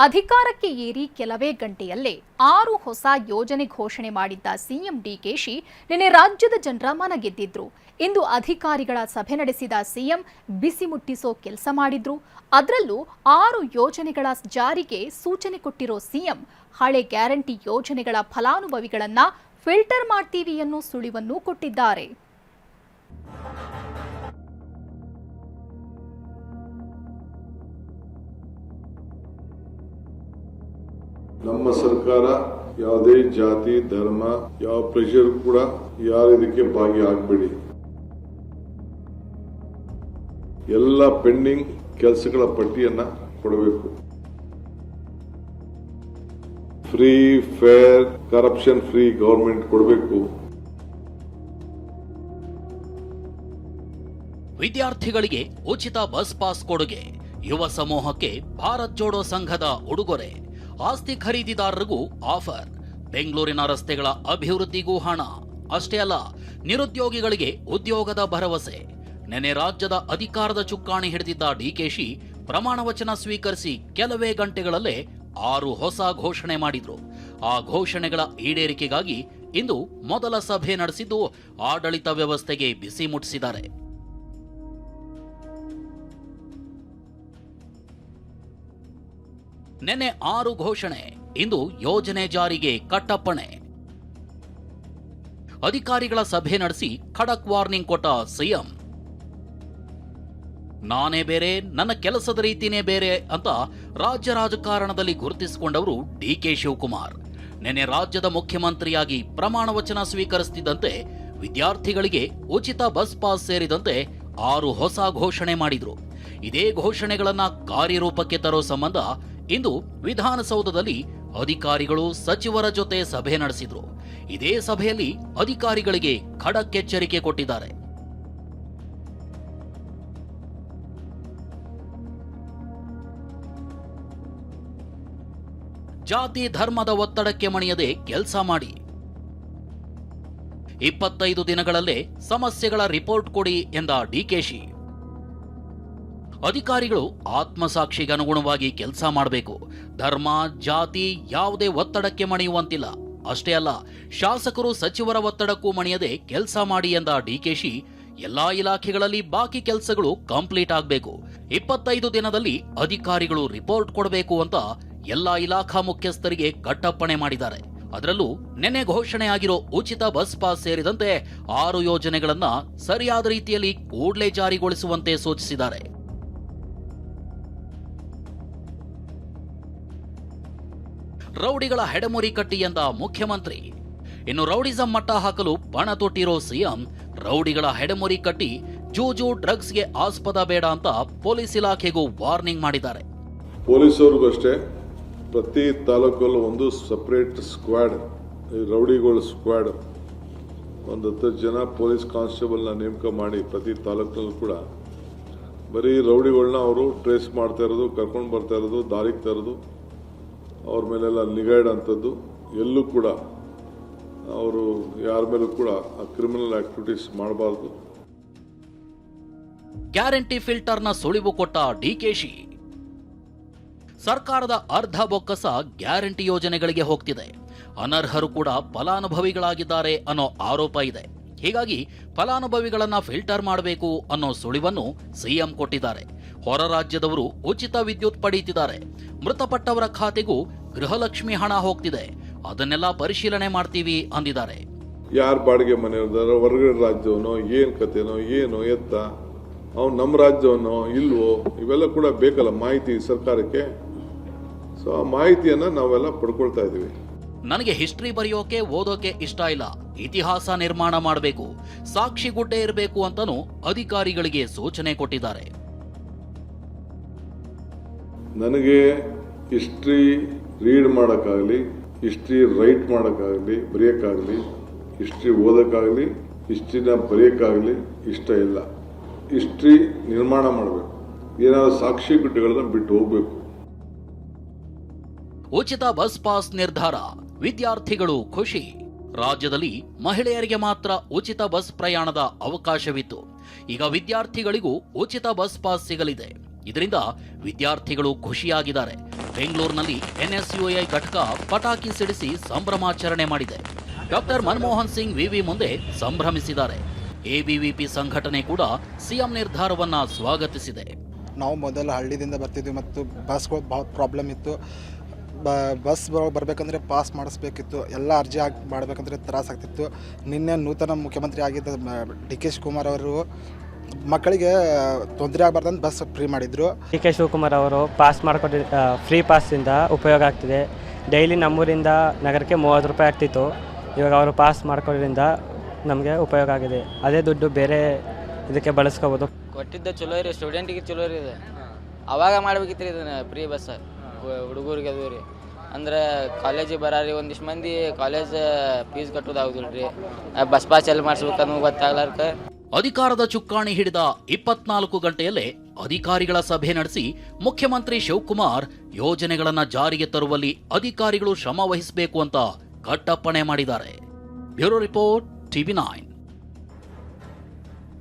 ಅಧಿಕಾರಕ್ಕೆ ಏರಿ ಕೆಲವೇ ಗಂಟೆಯಲ್ಲೇ 6 ಹೊಸ ಯೋಜನೆ ಘೋಷಣೆ ಮಾಡಿದ್ದ ಸಿಎಂ ಡಿಕೆಶಿ ನಿನ್ನೆ ರಾಜ್ಯದ ಜನರ ಮನಗೆದ್ದಿದ್ರು. ಇಂದು ಅಧಿಕಾರಿಗಳ ಸಭೆ ನಡೆಸಿದ ಸಿಎಂ ಬಿಸಿ ಮುಟ್ಟಿಸೋ ಕೆಲಸ ಮಾಡಿದ್ರು. ಅದರಲ್ಲೂ 6 ಯೋಜನೆಗಳ ಜಾರಿಗೆ ಸೂಚನೆ ಕೊಟ್ಟಿರೋ ಸಿಎಂ ಹಳೆ ಗ್ಯಾರಂಟಿ ಯೋಜನೆಗಳ ಫಲಾನುಭವಿಗಳನ್ನ ಫಿಲ್ಟರ್ ಮಾಡ್ತೀವಿ ಅನ್ನೋ ಸುಳಿವನ್ನು ಕೊಟ್ಟಿದ್ದಾರೆ. ನಮ್ಮ ಸರ್ಕಾರ ಯಾವುದೇ ಜಾತಿ ಧರ್ಮ ಯಾವ ಪ್ರೆಷರ್ ಕೂಡ ಯಾರು ಇದಕ್ಕೆ ಭಾಗಿಯಾಗಬೇಡಿ. ಎಲ್ಲ ಪೆಂಡಿಂಗ್ ಕೆಲಸಗಳ ಪಟ್ಟಿಯನ್ನ ಕೊಡಬೇಕು. Free fair corruption free government ಕೊಡಬೇಕು. ವಿದ್ಯಾರ್ಥಿಗಳಿಗೆ ಉಚಿತ ಬಸ್ ಪಾಸ್ ಕೊಡುಗೆ, ಯುವ ಸಮೂಹಕ್ಕೆ ಭಾರತ್ ಜೋಡೋ ಸಂಘದ ಉಡುಗೊರೆ, ಆಸ್ತಿ ಖರೀದಿದಾರರಿಗೂ ಆಫರ್, ಬೆಂಗಳೂರಿನ ರಸ್ತೆಗಳ ಅಭಿವೃದ್ಧಿಗೂ ಹಣ. ಅಷ್ಟೇ ಅಲ್ಲ, ನಿರುದ್ಯೋಗಿಗಳಿಗೆ ಉದ್ಯೋಗದ ಭರವಸೆ. ನೆನೆ ರಾಜ್ಯದ ಅಧಿಕಾರದ ಚುಕ್ಕಾಣಿ ಹಿಡಿದಿದ್ದ ಡಿಕೆಶಿ ಪ್ರಮಾಣ ವಚನ ಸ್ವೀಕರಿಸಿ ಕೆಲವೇ ಗಂಟೆಗಳಲ್ಲೇ 6 ಹೊಸ ಘೋಷಣೆ ಮಾಡಿದ್ರು. ಆ ಘೋಷಣೆಗಳ ಈಡೇರಿಕೆಗಾಗಿ ಇಂದು ಮೊದಲ ಸಭೆ ನಡೆಸಿದ್ದು ಆಡಳಿತ ವ್ಯವಸ್ಥೆಗೆ ಬಿಸಿ ಮುಟ್ಟಿಸಿದ್ದಾರೆ. ನೆನ್ನೆ 6 ಘೋಷಣೆ, ಇಂದು ಯೋಜನೆ ಜಾರಿಗೆ ಕಟ್ಟಪ್ಪಣೆ. ಅಧಿಕಾರಿಗಳ ಸಭೆ ನಡೆಸಿ ಖಡಕ್ ವಾರ್ನಿಂಗ್ ಕೊಟ್ಟ ಸಿಎಂ. ನಾನೇ ಬೇರೆ, ನನ್ನ ಕೆಲಸದ ರೀತಿನೇ ಬೇರೆ ಅಂತ ರಾಜ್ಯ ರಾಜಕಾರಣದಲ್ಲಿ ಗುರುತಿಸಿಕೊಂಡವರು ಡಿಕೆ ಶಿವಕುಮಾರ್. ನೆನ್ನೆ ರಾಜ್ಯದ ಮುಖ್ಯಮಂತ್ರಿಯಾಗಿ ಪ್ರಮಾಣ ವಚನ ಸ್ವೀಕರಿಸುತ್ತಿದ್ದಂತೆ ವಿದ್ಯಾರ್ಥಿಗಳಿಗೆ ಉಚಿತ ಬಸ್ ಪಾಸ್ ಸೇರಿದಂತೆ 6 ಹೊಸ ಘೋಷಣೆ ಮಾಡಿದ್ರು. ಇದೇ ಘೋಷಣೆಗಳನ್ನ ಕಾರ್ಯರೂಪಕ್ಕೆ ತರೋ ಸಂಬಂಧ ಇಂದು ವಿಧಾನಸೌಧದಲ್ಲಿ ಅಧಿಕಾರಿಗಳು ಸಚಿವರ ಜೊತೆ ಸಭೆ ನಡೆಸಿದ್ರು. ಇದೇ ಸಭೆಯಲ್ಲಿ ಅಧಿಕಾರಿಗಳಿಗೆ ಖಡಕ್ ಎಚ್ಚರಿಕೆ ಕೊಟ್ಟಿದ್ದಾರೆ. ಜಾತಿ ಧರ್ಮದ ಒತ್ತಡಕ್ಕೆ ಮಣಿಯದೆ ಕೆಲಸ ಮಾಡಿ. 25 ದಿನಗಳಲ್ಲೇ ಸಮಸ್ಯೆಗಳ ರಿಪೋರ್ಟ್ ಕೊಡಿ ಎಂದ ಡಿಕೆಶಿ. ಅಧಿಕಾರಿಗಳು ಆತ್ಮಸಾಕ್ಷಿಗೆ ಅನುಗುಣವಾಗಿ ಕೆಲಸ ಮಾಡಬೇಕು. ಧರ್ಮ ಜಾತಿ ಯಾವುದೇ ಒತ್ತಡಕ್ಕೆ ಮಣಿಯುವಂತಿಲ್ಲ. ಅಷ್ಟೇ ಅಲ್ಲ, ಶಾಸಕರು ಸಚಿವರ ಒತ್ತಡಕ್ಕೂ ಮಣಿಯದೆ ಕೆಲಸ ಮಾಡಿ ಎಂದ ಡಿಕೆಶಿ. ಎಲ್ಲಾ ಇಲಾಖೆಗಳಲ್ಲಿ ಬಾಕಿ ಕೆಲಸಗಳು ಕಂಪ್ಲೀಟ್ ಆಗಬೇಕು. 25 ದಿನದಲ್ಲಿ ಅಧಿಕಾರಿಗಳು ರಿಪೋರ್ಟ್ ಕೊಡಬೇಕು ಅಂತ ಎಲ್ಲಾ ಇಲಾಖಾ ಮುಖ್ಯಸ್ಥರಿಗೆ ಕಟ್ಟಪ್ಪಣೆ ಮಾಡಿದ್ದಾರೆ. ಅದರಲ್ಲೂ ನೆನ್ನೆ ಘೋಷಣೆಯಾಗಿರೋ ಉಚಿತ ಬಸ್ ಪಾಸ್ ಸೇರಿದಂತೆ 6 ಯೋಜನೆಗಳನ್ನ ಸರಿಯಾದ ರೀತಿಯಲ್ಲಿ ಕೂಡಲೇ ಜಾರಿಗೊಳಿಸುವಂತೆ ಸೂಚಿಸಿದ್ದಾರೆ. ರೌಡಿಗಳ ಹೆಡಮುರಿ ಕಟ್ಟಿ ಎಂದ ಮುಖ್ಯಮಂತ್ರಿ. ಇನ್ನು ರೌಡಿಸಂ ಮಟ್ಟ ಹಾಕಲು ಪಣ ತೊಟ್ಟಿರೋ ಸಿಎಂ ರೌಡಿಗಳ ಹೆಡಮುರಿ ಕಟ್ಟಿ ಜೂಜು ಡ್ರಗ್ಸ್ಗೆ ಆಸ್ಪದ ಬೇಡ ಅಂತ ಪೊಲೀಸ್ ಇಲಾಖೆಗೂ ವಾರ್ನಿಂಗ್ ಮಾಡಿದ್ದಾರೆ. ಪೊಲೀಸರಿಗೂ ಅಷ್ಟೇ, ಪ್ರತಿ ತಾಲೂಕಲ್ಲೂ ಒಂದು ಸಪರೇಟ್ ಸ್ಕ್ವಾಡ್, ರೌಡಿಗಳ ಸ್ಕ್ವಾಡ್, ಒಂದು 10 ಜನ ಪೊಲೀಸ್ ಕಾನ್ಸ್ಟೇಬಲ್ನ ನೇಮಕ ಮಾಡಿ ಪ್ರತಿ ತಾಲೂಕಿನಲ್ಲೂ ಕೂಡ ಬರೀ ರೌಡಿಗಳನ್ನ ಅವರು ಟ್ರೇಸ್ ಮಾಡ್ತಾ ಇರೋದು, ಕರ್ಕೊಂಡು ಬರ್ತಾ ಇರೋದು, ದಾರಿಗೆ ತರೋದು, ಅವ್ರ ಮೇಲೆಲ್ಲ ನಿಗಾ ಇಡೋಂಥದ್ದು, ಎಲ್ಲೂ ಕೂಡ ಅವರು ಯಾರ ಮೇಲೂ ಕೂಡ ಕ್ರಿಮಿನಲ್ ಆಕ್ಟಿವಿಟೀಸ್ ಮಾಡಬಾರ್ದು. ಗ್ಯಾರಂಟಿ ಫಿಲ್ಟರ್ನ ಸುಳಿವು ಕೊಟ್ಟ ಡಿಕೆಶಿ. ಸರ್ಕಾರದ ಅರ್ಧ ಬೊಕ್ಕಸ ಗ್ಯಾರಂಟಿ ಯೋಜನೆಗಳಿಗೆ ಹೋಗ್ತಿದೆ. ಅನರ್ಹರು ಕೂಡ ಫಲಾನುಭವಿಗಳಾಗಿದ್ದಾರೆ ಅನ್ನೋ ಆರೋಪ ಇದೆ. ಹೀಗಾಗಿ ಫಲಾನುಭವಿಗಳನ್ನ ಫಿಲ್ಟರ್ ಮಾಡಬೇಕು ಅನ್ನೋ ಸುಳಿವನ್ನು ಸಿಎಂ ಕೊಟ್ಟಿದ್ದಾರೆ. ಹೊರ ರಾಜ್ಯದವರು ಉಚಿತ ವಿದ್ಯುತ್ ಪಡೆಯುತ್ತಿದ್ದಾರೆ. ಮೃತಪಟ್ಟವರ ಖಾತೆಗೂ ಗೃಹಲಕ್ಷ್ಮಿ ಹಣ ಹೋಗ್ತಿದೆ. ಅದನ್ನೆಲ್ಲ ಪರಿಶೀಲನೆ ಮಾಡ್ತೀವಿ ಅಂದಿದ್ದಾರೆ. ಯಾರು ಬಾಡಿಗೆ ಮನೆ ಇರ್ತಾರೋ, ಹೊರಗಡೆ ರಾಜ್ಯವನೋ, ಏನ್ ಕತೆನೋ, ಏನೋ ಎತ್ತ, ಅವ್ನು ನಮ್ಮ ರಾಜ್ಯವನೋ ಇಲ್ವೋ, ಇವೆಲ್ಲ ಕೂಡ ಬೇಕಲ್ಲ ಮಾಹಿತಿ ಸರ್ಕಾರಕ್ಕೆ. ಸೊ ಆ ಮಾಹಿತಿಯನ್ನ ನಾವೆಲ್ಲ ಪಡ್ಕೊಳ್ತಾ ಇದೀವಿ. ನನಗೆ ಹಿಸ್ಟ್ರಿ ಬರೆಯೋಕೆ ಓದೋಕೆ ಇಷ್ಟ ಇಲ್ಲ, ಇತಿಹಾಸ ನಿರ್ಮಾಣ ಮಾಡಬೇಕು, ಸಾಕ್ಷಿ ಗುಡ್ಡೆ ಇರಬೇಕು ಅಂತಾನೂ ಅಧಿಕಾರಿಗಳಿಗೆ ಸೂಚನೆ ಕೊಟ್ಟಿದ್ದಾರೆ. ನನಗೆ ಹಿಸ್ಟ್ರಿ ರೀಡ್ ಮಾಡೋಕ್ಕಾಗಲಿ, ಹಿಸ್ಟ್ರಿ ರೈಟ್ ಮಾಡೋಕ್ಕಾಗಲಿ, ಬರೆಯೋಕ್ಕಾಗಲಿ, ಹಿಸ್ಟ್ರಿ ಓದೋಕ್ಕಾಗಲಿ, ಹಿಸ್ಟ್ರಿನ ಬರೆಯೋಕ್ಕಾಗಲಿ ಇಷ್ಟ ಇಲ್ಲ. ಹಿಸ್ಟ್ರಿ ನಿರ್ಮಾಣ ಮಾಡಬೇಕು. ಏನಾದರೂ ಸಾಕ್ಷಿ ಗುಡ್ಡೆಗಳನ್ನ ಬಿಟ್ಟು ಹೋಗ್ಬೇಕು. ಉಚಿತ ಬಸ್ ಪಾಸ್ ನಿರ್ಧಾರ, ವಿದ್ಯಾರ್ಥಿಗಳು ಖುಷಿ. ರಾಜ್ಯದಲ್ಲಿ ಮಹಿಳೆಯರಿಗೆ ಮಾತ್ರ ಉಚಿತ ಬಸ್ ಪ್ರಯಾಣದ ಅವಕಾಶವಿತ್ತು. ಈಗ ವಿದ್ಯಾರ್ಥಿಗಳಿಗೂ ಉಚಿತ ಬಸ್ ಪಾಸ್ ಸಿಗಲಿದೆ. ಇದರಿಂದ ವಿದ್ಯಾರ್ಥಿಗಳು ಖುಷಿಯಾಗಿದ್ದಾರೆ. ಬೆಂಗಳೂರಿನಲ್ಲಿ ಎನ್ಎಸ್ಯುಐ ಘಟಕ ಪಟಾಕಿ ಸಿಡಿಸಿ ಸಂಭ್ರಮಾಚರಣೆ ಮಾಡಿದೆ. ಡಾಕ್ಟರ್ ಮನಮೋಹನ್ ಸಿಂಗ್ ವಿವಿ ಮುಂದೆ ಸಂಭ್ರಮಿಸಿದ್ದಾರೆ. ಎಬಿವಿಪಿ ಸಂಘಟನೆ ಕೂಡ ಸಿಎಂ ನಿರ್ಧಾರವನ್ನ ಸ್ವಾಗತಿಸಿದೆ. ನಾವು ಮೊದಲು ಹಳ್ಳಿದಿಂದ ಬರ್ತಿದ್ವಿ ಮತ್ತು ಬಸ್ಗಳು ಭಾಳ ಪ್ರಾಬ್ಲಮ್ ಇತ್ತು. ಬಸ್ ಬರಬೇಕಂದ್ರೆ ಪಾಸ್ ಮಾಡಿಸ್ಬೇಕಿತ್ತು, ಎಲ್ಲ ಅರ್ಜಿ ಮಾಡಬೇಕಂದ್ರೆ ತ್ರಾಸಾಗ್ತಿತ್ತು. ನಿನ್ನೆ ನೂತನ ಮುಖ್ಯಮಂತ್ರಿ ಆಗಿದ್ದ ಡಿ ಕೆ ಶಿವಕುಮಾರ್ ಅವರು ಮಕ್ಕಳಿಗೆ ತೊಂದರೆ ಆಗಬಾರ್ದಂತ ಬಸ್ ಫ್ರೀ ಮಾಡಿದರು. ಡಿ ಕೆ ಶಿವಕುಮಾರ್ ಅವರು ಪಾಸ್ ಮಾಡಿಕೊಟ್ಟು ಫ್ರೀ ಪಾಸಿಂದ ಉಪಯೋಗ ಆಗ್ತಿದೆ. ಡೈಲಿ ನಮ್ಮೂರಿಂದ ನಗರಕ್ಕೆ 30 ರೂಪಾಯಿ ಆಗ್ತಿತ್ತು. ಇವಾಗ ಅವರು ಪಾಸ್ ಮಾಡ್ಕೊಳ್ಳೋದ್ರಿಂದ ನಮಗೆ ಉಪಯೋಗ ಆಗಿದೆ. ಅದೇ ದುಡ್ಡು ಬೇರೆ ಇದಕ್ಕೆ ಬಳಸ್ಕೋಬೋದು. ಕೊಟ್ಟಿದ್ದ ಚಲೋ ರೀ, ಸ್ಟೂಡೆಂಟಿಗೆ ಚಲೋ ರೀ. ಇದು ಅವಾಗ ಮಾಡ್ಬೇಕಿತ್ತು ರೀ ಇದನ್ನು ಫ್ರೀ ಬಸ್ ಹುಡುಗರಿಗೆ. ಅದು ರೀ ಅಂದ್ರೆ ಕಾಲೇಜಿಗೆ ಬರಾರಿ ಒಂದಿಷ್ಟು ಮಂದಿ ಕಾಲೇಜ್ ಫೀಸ್ ಕಟ್ಟೋದಾಗುದಿಲ್ಲ ರೀ. ಬಸ್ ಪಾಸ್ ಎಲ್ಲಿ ಮಾಡಿಸ್ಬೇಕನ್ನೋ ಗೊತ್ತಾಗ್ಲಾರ್ಕ ಅಧಿಕಾರದ ಚುಕ್ಕಾಣಿ ಹಿಡಿದ 24 ಗಂಟೆಯಲ್ಲೇ ಅಧಿಕಾರಿಗಳ ಸಭೆ ನಡೆಸಿ ಮುಖ್ಯಮಂತ್ರಿ ಶಿವಕುಮಾರ್ ಯೋಜನೆಗಳನ್ನ ಜಾರಿಗೆ ತರುವಲ್ಲಿ ಅಧಿಕಾರಿಗಳು ಶ್ರಮ ವಹಿಸಬೇಕು ಅಂತ ಕಟ್ಟಪ್ಪಣೆ ಮಾಡಿದ್ದಾರೆ. Bureau report, TV9.